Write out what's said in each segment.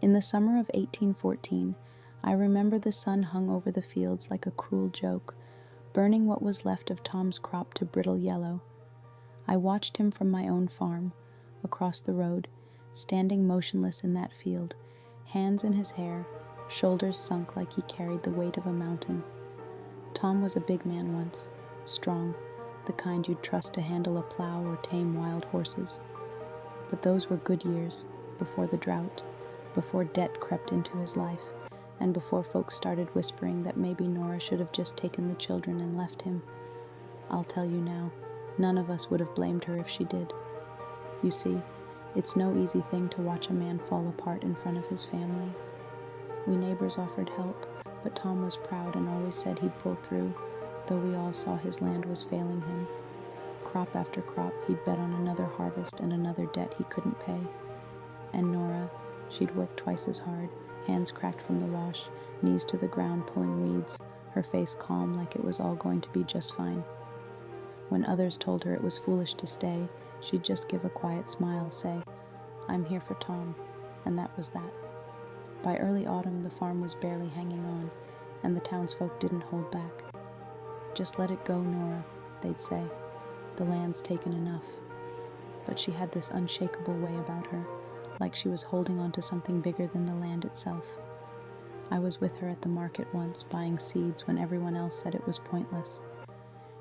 In the summer of 1814, I remember the sun hung over the fields like a cruel joke, burning what was left of Tom's crop to brittle yellow. I watched him from my own farm, across the road, standing motionless in that field, hands in his hair, shoulders sunk like he carried the weight of a mountain. Tom was a big man once, strong, the kind you'd trust to handle a plow or tame wild horses. But those were good years, before the drought, before debt crept into his life, and before folks started whispering that maybe Nora should have just taken the children and left him. I'll tell you now, none of us would have blamed her if she did. You see, it's no easy thing to watch a man fall apart in front of his family. We neighbors offered help, but Tom was proud and always said he'd pull through, though we all saw his land was failing him. Crop after crop, he'd bet on another harvest and another debt he couldn't pay. And Nora, she'd worked twice as hard, hands cracked from the wash, knees to the ground pulling weeds, her face calm like it was all going to be just fine. When others told her it was foolish to stay, she'd just give a quiet smile, say, "I'm here for Tom," and that was that. By early autumn, the farm was barely hanging on, and the townsfolk didn't hold back. "Just let it go, Nora," they'd say. "The land's taken enough." But she had this unshakable way about her, like she was holding on to something bigger than the land itself. I was with her at the market once, buying seeds when everyone else said it was pointless.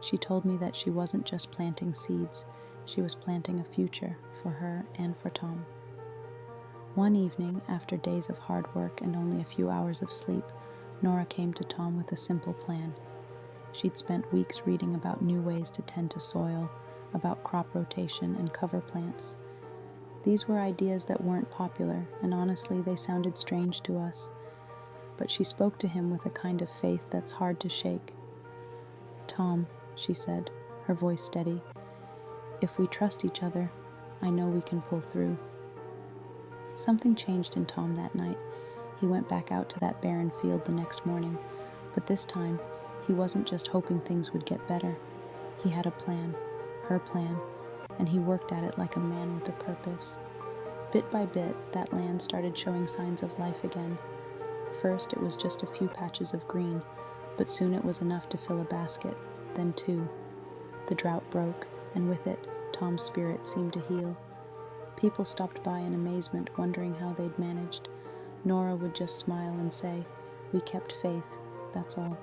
She told me that she wasn't just planting seeds, she was planting a future for her and for Tom. One evening, after days of hard work and only a few hours of sleep, Nora came to Tom with a simple plan. She'd spent weeks reading about new ways to tend to soil, about crop rotation and cover plants. These were ideas that weren't popular, and honestly, they sounded strange to us. But she spoke to him with a kind of faith that's hard to shake. "Tom," she said, her voice steady, "if we trust each other, I know we can pull through." Something changed in Tom that night. He went back out to that barren field the next morning, but this time, he wasn't just hoping things would get better. He had a plan, her plan, and he worked at it like a man with a purpose. Bit by bit, that land started showing signs of life again. First, it was just a few patches of green, but soon it was enough to fill a basket, then two. The drought broke, and with it, Tom's spirit seemed to heal. People stopped by in amazement, wondering how they'd managed. Nora would just smile and say, "We kept faith, that's all."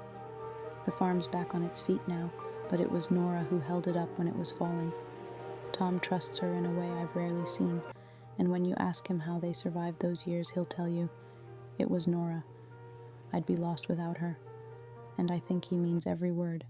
The farm's back on its feet now, but it was Nora who held it up when it was falling. Tom trusts her in a way I've rarely seen, and when you ask him how they survived those years, he'll tell you, "It was Nora. I'd be lost without her." And I think he means every word.